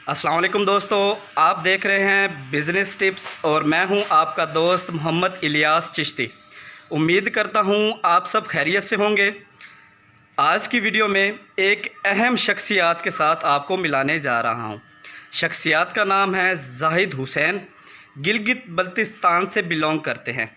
अस्सलाम वालेकुम दोस्तों, आप देख रहे हैं बिज़नेस टिप्स और मैं हूं आपका दोस्त मोहम्मद इलियास चिश्ती। उम्मीद करता हूं आप सब खैरियत से होंगे। आज की वीडियो में एक अहम शख्सियत के साथ आपको मिलाने जा रहा हूं। शख्सियत का नाम है जाहिद हुसैन, गिलगित बल्तिस्तान से बिलोंग करते हैं।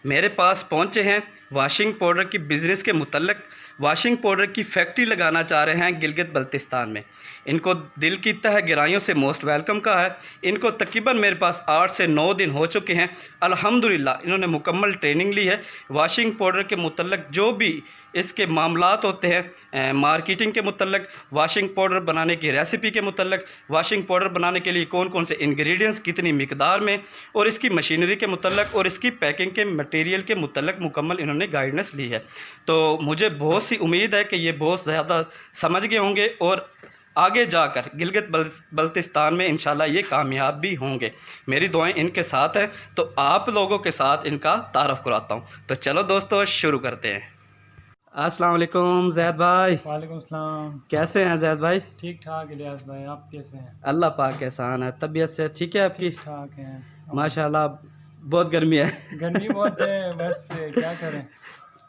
मेरे पास पहुंचे हैं वाशिंग पाउडर की बिज़नेस के मुतल्लिक़। वाशिंग पाउडर की फैक्ट्री लगाना चाह रहे हैं गिलगित बल्तिस्तान में। इनको दिल की तह गहराइयों से मोस्ट वेलकम का है। इनको तकरीबन मेरे पास 8 से 9 दिन हो चुके हैं। अल्हम्दुलिल्लाह इन्होंने मुकम्मल ट्रेनिंग ली है। वाशिंग पाउडर के मुतल्लिक़ जो भी इसके मामलात होते हैं, मार्केटिंग के मुतल्लिक़, वाशिंग पाउडर बनाने की रेसिपी के मुतल्लिक़, वाशिंग पाउडर बनाने के लिए कौन कौन से इंग्रेडिएंट्स कितनी मिकदार में, और इसकी मशीनरी के मुतल्लिक़ और इसकी पैकिंग के मटेरियल के मुतल्लिक़ मुकम्मल इन्होंने गाइडेंस ली है। तो मुझे बहुत सी उम्मीद है कि ये बहुत ज़्यादा समझ गए होंगे और आगे जाकर गिलगित बल्तिस्तान में इंशाल्लाह ये कामयाब भी होंगे। मेरी दुआएं इनके साथ हैं। तो आप लोगों के साथ इनका तारफ़ कराता हूँ। तो चलो दोस्तों शुरू करते हैं। अस्सलाम वालेकुम ज़ैद भाई। वालेकुम सलाम। कैसे हैं ज़ैद भाई? ठीक ठाक इलियास भाई, आप कैसे हैं? अल्लाह पाक का एहसान है। तबीयत से ठीक है आपकी? ठीक ठाक हैं माशाल्लाह। बहुत गर्मी है। गर्मी बहुत है, बस क्या करें,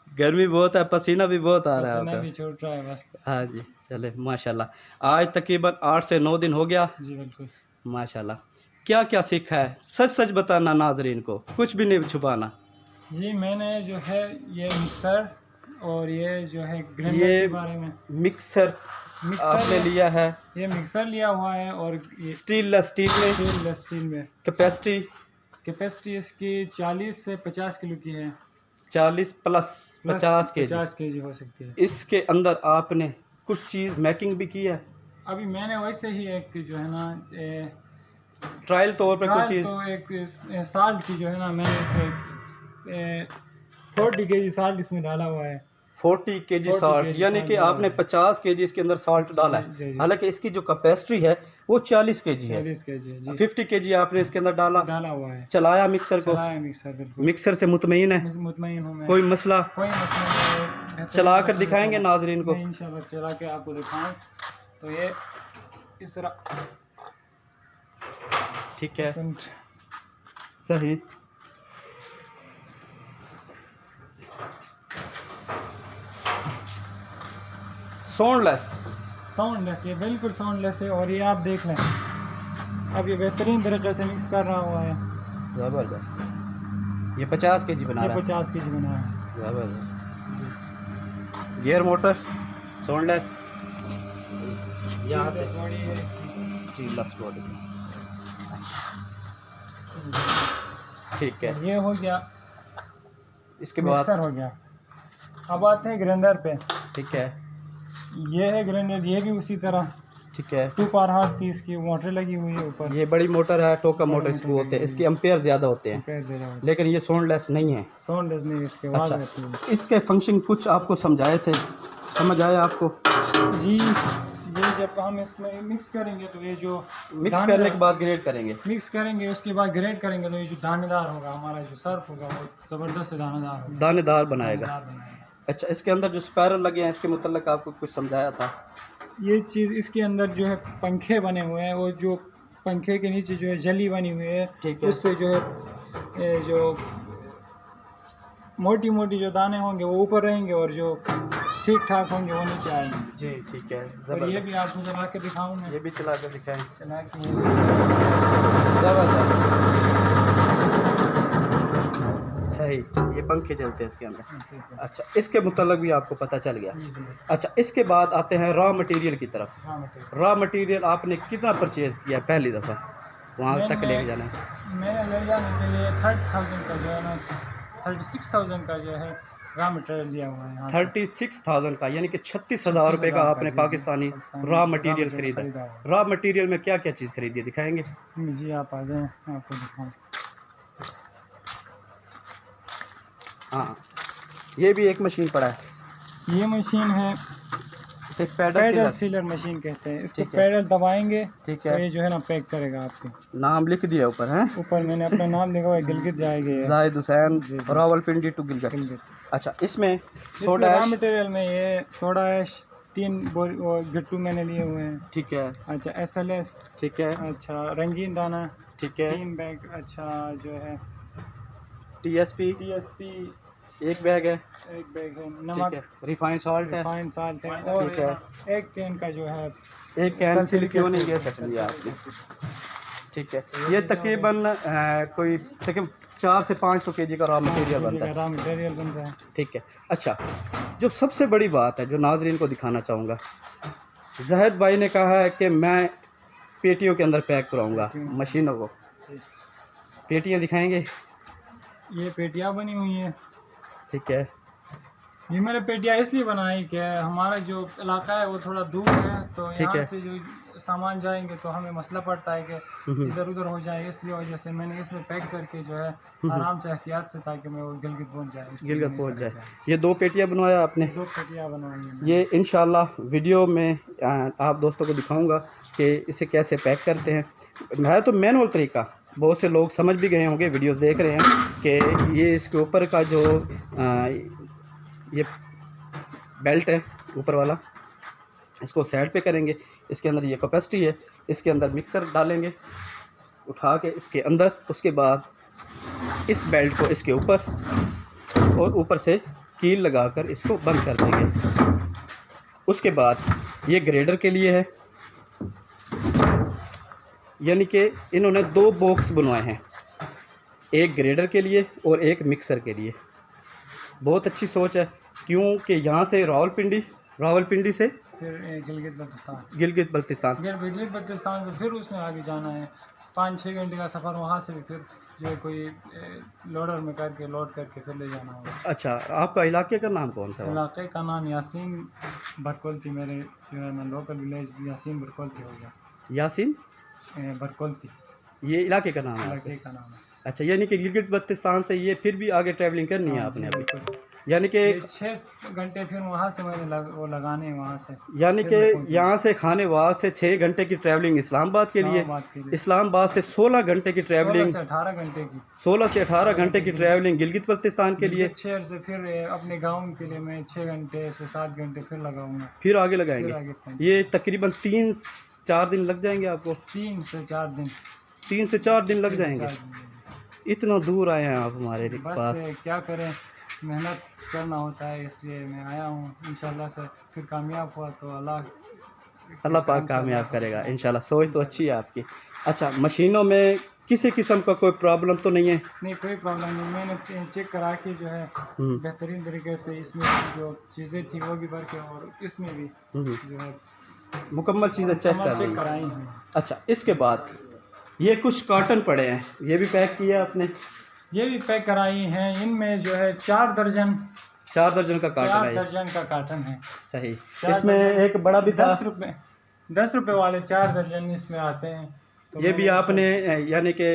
गर्मी बहुत है, पसीना भी बहुत आ रहा है पसीना आपका। भी छूट रहा है बस। हाँ जी, चले माशाल्लाह। आज तकरीबन 8 से 9 दिन हो गया। जी बिल्कुल। माशाल्लाह। क्या क्या सीखा है? सच सच बताना नाजरीन को, कुछ भी नहीं छुपाना। जी मैंने जो है ये मिक्सर और ये जो है ग्राइंडर ये के बारे में। मिक्सर आपने लिया है? ये मिक्सर लिया हुआ है और ये स्टील में कैपेसिटी इसकी 40 से 50 किलो की है। 40 प्लस 50 के 50 केजी हो सकती है। इसके अंदर आपने कुछ चीज़ मेकिंग भी की है? अभी मैंने वैसे ही एक जो है ना ट्रायल तौर पे कुछ चीज़, तो एक साल्ट की जो है ना, मैंने इसमें 40 केजी साल्ट इसमें डाला हुआ है। 40 केजी साल्ट, यानी कि आपने 50 केजी इसके अंदर साल्ट डाला है। हालांकि इसकी जो कैपेसिटी है वो 40 केजी है। 40 केजी 50 केजी आपने इसके अंदर डाला हुआ है। चलाया मिक्सर को? बिल्कुल। मिक्सर से मुतमईन है? मुतमईन हूं मैं। कोई मसला नहीं। चला कर दिखाएंगे नाजरीन को? इंशाल्लाह चला के आपको दिखाऊं। तो ये इस तरह ठीक है, सही। साउंडलेस, ये बिल्कुल साउंडलेस है। और ये आप देख लें, अब ये बेहतरीन तरीके से मिक्स कर रहा हुआ है। ज़बरदस्त। ये 50 केजी बना रहा है? 50 केजी बना है। ज़बरदस्त। गियर मोटर साउंडलेस, यहाँ से स्टीललेस बॉडी। ठीक है, ये हो गया, इसके बाद मिक्सर हो गया। अब आते हैं ग्राइंडर पे। ठीक है, ये है ग्राइंडर, ये भी उसी तरह। ठीक है। 2 पावर हाउस सी इसकी मोटर लगी हुई है ऊपर। ये बड़ी मोटर है, टोका मोटर इसको होते हैं, इसके एम्पेयर ज़्यादा होते हैं, लेकिन ये साउंडलेस नहीं है। साउंडलेस नहीं, इसके आवाज़ अच्छा, आती है। इसके फंक्शन कुछ आपको समझाए थे, समझ आया आपको? जी, ये जब हम इसमें मिक्स करेंगे तो ये जो मिक्स करने के बाद ग्रेड करेंगे? मिक्स करेंगे, उसके बाद ग्रेड करेंगे तो ये जो दानेदार होगा, हमारा जो सर्फ होगा वो ज़बरदस्त दानेदार होगा, दानेदार बनाएगा। अच्छा, इसके अंदर जो स्पैरल लगे हैं इसके मुतल्लिक आपको कुछ समझाया था? ये चीज़ इसके अंदर जो है पंखे बने हुए हैं, और जो पंखे के नीचे जो है जली बनी हुई है, उससे जो है जो मोटी मोटी जो दाने होंगे वो ऊपर रहेंगे और जो ठीक ठाक होंगे वो नीचे आएंगे। जी ठीक है। और ये भी आपको चला के दिखाऊँ मैं? ये भी चला के दिखाएं। चला के सही, ये पंखे चलते हैं इसके अंदर। अच्छा, इसके मुतल्लिक भी आपको पता चल गया। अच्छा, इसके बाद आते हैं रॉ मटेरियल की तरफ। रॉ मटेरियल आपने कितना परचेज़ किया पहली दफ़ा वहाँ तक लेके जाना है? मैंने ले जाने के लिए 30,000 का जो है ना, 36,000 का जो है रॉ मटेरियल दिया हुआ है। 36,000 का, यानी कि 36,000 रुपये का आपने पाकिस्तानी रॉ मटेरियल खरीदा। रॉ मटेरियल में क्या क्या चीज़ खरीदी है, दिखाएंगे? जी आप आ जाएँ, आपको दिखाऊँ। हाँ, ये भी एक मशीन पड़ा है। ये मशीन है, इसे पैडल सीलर मशीन कहते हैं। इसको पैडल दबाएंगे, ठीक है, तो ये जो है ना पैक करेगा। आपके नाम लिख दिया ऊपर है? ऊपर मैंने अपना नाम लिखा हुआ है, गिलगित जाएगी, जाहिद हुसैन, रावलपिंडी टू गिलगित। अच्छा, इसमें सोडा रॉ मटेरियल में ये सोडा ऐश, वो गट्टू मैंने लिए हुए हैं। ठीक है। अच्छा SLS। ठीक है। अच्छा रंगीन दाना। ठीक है। 3 बैग। अच्छा जो है TSP एक बैग है। 1 बैग है। ठीक नमक है। रिफाइंड सॉल्ट है। रिफाइंड साल्ट है। और ठीक है। एक कैन का जो है एक कैन सिलिकॉनिक सल्फ्यूरिक गैस लिया आपने। ठीक है। तो ये तकरीबन कोई तकरीबन 4 से 500 kg का रॉ मटेरियल बनता है। रॉ मटेरियल बन रहा है। ठीक है। अच्छा, जो सबसे बड़ी बात है जो नाजरीन को दिखाना चाहूँगा, जहद भाई ने कहा है कि मैं पेटियों के अंदर पैक कराऊंगा मशीनों को। पेटियाँ दिखाएंगे? ये पेटियाँ बनी हुई हैं। ठीक है। ये मैंने पेटियाँ इसलिए बनाई कि हमारा जो इलाका है वो थोड़ा दूर है, तो यहाँ से जो सामान जाएंगे तो हमें मसला पड़ता है कि इधर उधर हो जाए। इसलिए वजह से मैंने इसमें पैक करके जो है आराम से एहतियात से, ताकि मैं वो गिलगित पहुँच जाए। गिलगित पहुँच जाए। ये 2 पेटियाँ बनवाया आपने? 2 पेटियाँ बनवाई हैं। ये इंशाल्लाह वीडियो में आप दोस्तों को दिखाऊंगा कि इसे कैसे पैक करते हैं। है तो मैनुअल तरीका, बहुत से लोग समझ भी गए होंगे, वीडियोस देख रहे हैं कि ये इसके ऊपर का जो ये बेल्ट है ऊपर वाला, इसको साइड पे करेंगे। इसके अंदर ये कैपेसिटी है, इसके अंदर मिक्सर डालेंगे उठा के इसके अंदर। उसके बाद इस बेल्ट को इसके ऊपर और ऊपर से कील लगाकर इसको बंद कर देंगे। उसके बाद ये ग्रेडर के लिए है, यानी कि इन्होंने 2 बॉक्स बनवाए हैं, एक ग्रेडर के लिए और एक मिक्सर के लिए। बहुत अच्छी सोच है, क्योंकि यहाँ से रावलपिंडी से फिर गिलगित बल्तिस्तान गिलगित बल्तिस्तान से फिर उसमें आगे जाना है। 5-6 घंटे का सफ़र, वहाँ से भी फिर जो है कोई लोडर में करके लोड करके फिर ले जाना होगा। अच्छा, आपका इलाके का नाम कौन सा है? इलाके का नाम यासीन बरकोल्ती। मेरे जो है लोकल विलेज यासीन बरकोल्ती हो गया। यासीन बरकोल्ती ये इलाके का नाम है? इलाके का नाम है। अच्छा, यानी कि गिलगित बल्तिस्तान से ये फिर भी आगे ट्रैवलिंग करनी है आपने अभी? यानी कि 6 घंटे फिर वहाँ से मैंने वो लगाने हैं वहाँ से। यानी कि यहाँ से खानेवाद से 6 घंटे की ट्रैवलिंग इस्लामाबाद के लिए, इस्लामाबाद से 16 घंटे की ट्रैवलिंग, 16 से 18 घंटे की 16 से 18 घंटे की ट्रैवलिंग गिलगित बल्तिस्तान के लिए। शहर से फिर अपने गाँव के लिए मैं 6 घंटे से 7 घंटे फिर लगाऊंगा, फिर आगे लगाएंगे। ये तकरीबन 3-4 दिन लग जाएंगे आपको? 3 से 4 दिन 3 से 4 दिन लग जाएंगे। इतना दूर आए हैं आप हमारे पास। क्या करें, मेहनत करना होता है, इसलिए मैं आया हूँ। इंशाल्लाह से फिर कामयाब हुआ तो अल्लाह पाक कामयाब करेगा इंशाल्लाह। सोच तो अच्छी है आपकी। अच्छा, मशीनों में किसी किस्म का कोई प्रॉब्लम तो नहीं है? नहीं, कोई प्रॉब्लम नहीं। मैंने चेक करा के जो है बेहतरीन तरीके से इसमें जो चीज़ें थी वो भी भर के, और इसमें भी जो है मुकम्मल चीज़ें चेक कराई हैं। अच्छा, इसके बाद ये कुछ कॉटन पड़े हैं, ये भी पैक किया आपने? ये भी पैक कराई हैं। इनमें जो है 4 दर्जन का काटन है। सही। इसमें एक बड़ा भी 10 रुपए वाले 4 दर्जन इसमें आते हैं। तो ये भी आपने यानी कि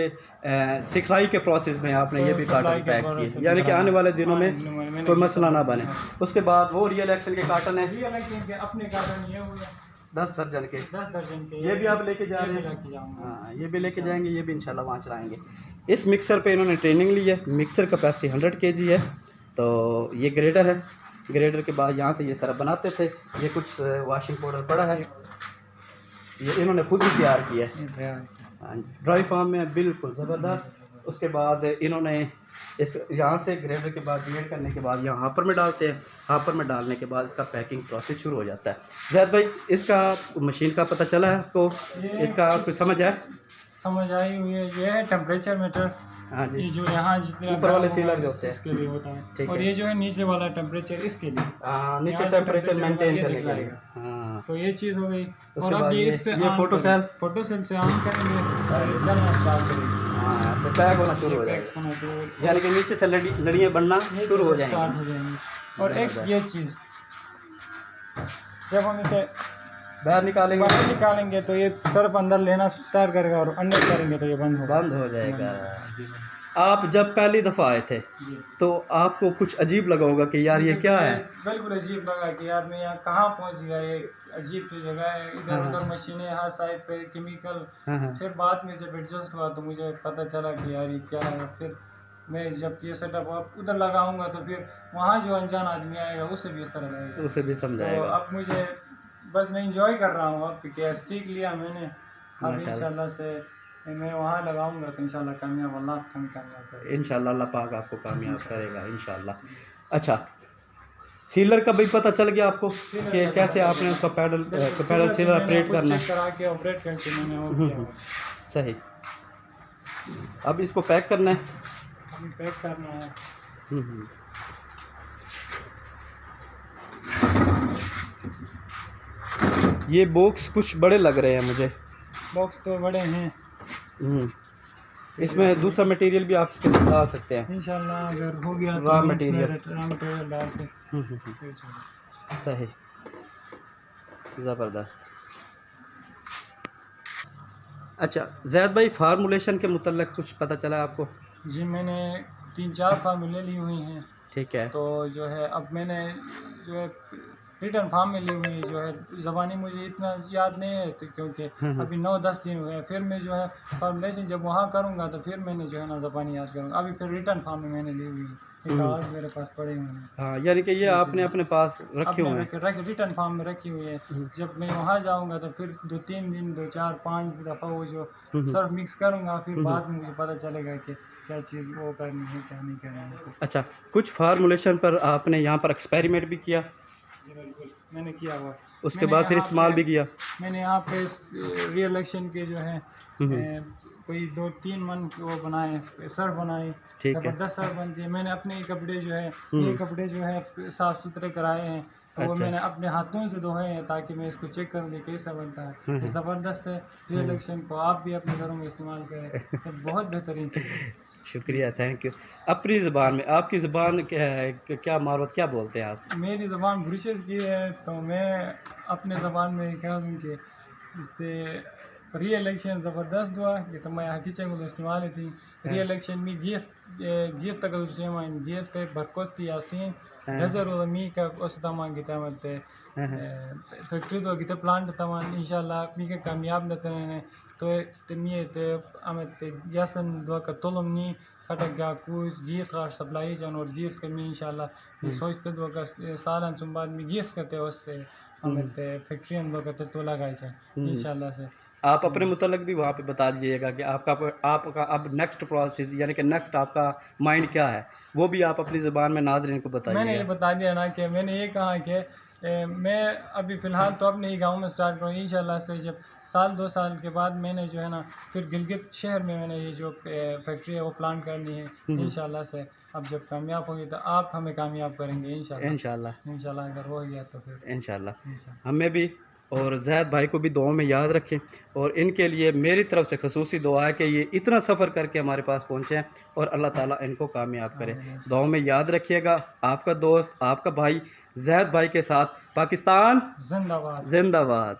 सिखलाई के प्रोसेस में आपने ये भी काटन पैक किए, यानी कि आने वाले दिनों में कोई मसला ना बने। उसके बाद वो रियल एक्शन के काटन है, रियल एक्शन के अपने काटन ये हुए 10 दर्जन के ये भी आप लेके जा रहे हैं? हाँ, ये भी लेके जाएंगे, ये भी इंशाल्लाह वहाँ चलाएंगे। इस मिक्सर पे इन्होंने ट्रेनिंग ली है। मिक्सर कैपेसिटी 100 kg है। तो ये ग्रेडर है, ग्रेडर के बाद यहाँ से ये सरफ बनाते थे। ये कुछ वॉशिंग पाउडर पड़ा है, ये इन्होंने खुद ही तैयार किया है। हाँ जी, ड्राई फार्म में बिल्कुल ज़बरदस्त। उसके बाद इन्होंने इस यहाँ से ग्रेडर के बाद ग्रेड करने के बाद यहाँ हापर में डालते हैं। हापर में डालने के बाद इसका पैकिंग प्रोसेस शुरू हो जाता है। जैद भाई, इसका मशीन का पता चला है आपको? इसका कुछ समझ आई हुई है। ये है टेम्परेचर मीटर। हाँ जी, ये जो यहाँ जितने ऊपर वाले सीलर जो होते हैं इसके लिए होता है, ठीक और है। ये जो है नीचे वाला टेम्परेचर इसके लिए, नीचे टेम्परेचर मेंटेन करने के लिए। हाँ, तो ये चीज़ हो गई। और अब ये फोटो सेल से ऑन करेंगे, चलना स्टार्ट करेंगे। हाँ, ऐसे पैक होना शुरू हो जाएगा, यानी कि नीचे से लड़ियाँ बनना शुरू हो जाएंगी। और एक ये चीज़, जब हम इसे बाहर निकालेंगे तो ये सर्फ अंदर लेना स्टार्ट करेगा, और अंदर करेंगे तो ये बंद हो जाएगा। आप जब पहली दफ़ा आए थे तो आपको कुछ अजीब लगा होगा कि यार ये क्या है? बिल्कुल अजीब लगा कि यार मैं यहाँ कहाँ पहुँच गया, ये अजीब सी जगह है, इधर उधर मशीनें, यहाँ साइड पे केमिकल। फिर बाद में जब एडजस्ट हुआ तो मुझे पता चला कि यार ये क्या है। फिर मैं जब ये सेटअप आप उधर लगाऊंगा तो फिर वहाँ जो अनजान आदमी आएगा उसे भी इस तरह लगेगा, उसे भी समझाएगा। तो अब मुझे बस मैं इंजॉय कर रहा हूँ अब कि सीख लिया मैंने। अब माशाल्लाह। इंशाल्लाह से मैं वहाँ लगाऊंगा तो इंशाल्लाह कामयाब, अल्लाह हमें कामयाब करेगा। इंशाल्लाह अल्लाह पाक आपको कामयाब करेगा इंशाल्लाह। अच्छा, सीलर का भी पता चल गया आपको कि कैसे आपने उसका पैडल सीलर ऑपरेट करना है। चेक करा के ऑपरेट करके मैंने वो किया हुआ है। सही। अब इसको पैक करना है। अभी पैक करना है। हम्म। ये बॉक्स कुछ बड़े लग रहे हैं मुझे। बॉक्स तो बड़े हैं। इसमें दूसरा मटेरियल भी आप इसके डाल सकते हैं इंशाल्लाह, अगर हो गया तो रॉ मैं मटेरियल। इसमें रॉ मटेरियल डाल के फिर चलो। सही, ज़बरदस्त। अच्छा जैद भाई, फार्मूलेशन के मुतल्लिक़ कुछ पता चला आपको? जी मैंने 3-4 फार्मूले ली हुई हैं। ठीक है। तो जो है अब मैंने जो है रिटर्न फार्म में ली हुई जो है, ज़बानी मुझे इतना याद नहीं है तो क्योंकि अभी 9-10 दिन हुए हैं। फिर मैं जो है फार्मूलेशन जब वहाँ करूँगा तो फिर मैंने जो है ना ज़बानी याद करूँगा। अभी फिर रिटर्न फार्म में मैंने ली हुई है, कागज़ मेरे पास पड़े हुए हैं। हाँ, यानी कि ये आपने अपने पास रखे हुए हैं। रिटर्न फार्म में रखी हुई है। जब मैं वहाँ जाऊँगा तो फिर 2-3 दिन 2-4-5 दफ़ा वो जो सर्फ मिक्स करूँगा, फिर बाद में मुझे पता चलेगा कि क्या चीज़ वो करनी है क्या नहीं करनी है। अच्छा, कुछ फार्मूलेशन पर आपने यहाँ पर एक्सपेरिमेंट भी किया? जी बिल्कुल, मैंने किया हुआ। उसके बाद फिर इस्तेमाल भी किया? मैंने यहाँ पे रियल एक्शन के जो है कोई 2-3 मन वो बनाए, सर्फ बनाए, ज़बरदस्त सर्फ बनती है। मैंने अपने कपड़े जो है ये कपड़े जो है साफ़ सुथरे कराए हैं, तो वो मैंने अपने हाथों से धोए हैं ताकि मैं इसको चेक करूँ कि कैसा बनता है। ये ज़बरदस्त है। रियल एक्शन को आप भी अपने घरों में इस्तेमाल करें, तो बहुत बेहतरीन चीज़ है। शुक्रिया, थैंक यू। अपनी ज़बान में, आपकी ज़बान क्या है, क्या मारवत क्या बोलते हैं आप? मेरी ज़बान ब्रिशेस की है, तो मैं अपने ज़बान में कह दूँ कि इससे रियल एक्शन ज़बरदस्त हुआ कि तुम्हें हकीकत को इस्तेमाल थी। रियल एक्शन में गियस तक सेमान गियस से बरकोस्ती यासीन नजर और मी का उस तमाम की तमत फैक्ट्री तो कितने प्लांट तमाम इंशाल्लाह मी के कामयाब नते हैं। तो तमियत अमत यासन दो का तोलमनी फटक गा कुछ गियस का सप्लाई जान और गियस कमी इंशाल्लाह सोचते दो का सालन तुम बाद में गियस करते उससे अमत फैक्ट्री हम लोग करते तो लगाए जाए इंशाल्लाह से। आप अपने मुतल्लिक़ भी वहाँ पे बता दीजिएगा कि आपका अब नेक्स्ट प्रोसेस यानी कि नेक्स्ट आपका माइंड क्या है, वो भी आप अपनी ज़बान में नाज़रीन को बताइए। मैंने ये बता दिया ना कि मैंने ये कहा कि मैं अभी फ़िलहाल तो अपने ही गांव में स्टार्ट करूँ। इंशाल्लाह से जब 1-2 साल के बाद मैंने जो है ना फिर गिलगित शहर में मैंने ये जो फैक्ट्री है वो प्लांट करनी है इंशाल्लाह से। अब जब कामयाब होगी तो आप हमें कामयाब करेंगे इंशाल्लाह। अगर हो गया तो फिर इंशाल्लाह हमें भी और जैद भाई को भी दुआ में याद रखें, और इनके लिए मेरी तरफ से खसूसी दुआ है कि ये इतना सफ़र करके हमारे पास पहुँचे हैं और अल्लाह ताला इनको कामयाब करे। दुआ में याद रखिएगा। आपका दोस्त, आपका भाई जैद भाई के साथ। पाकिस्तान जिंदाबाद।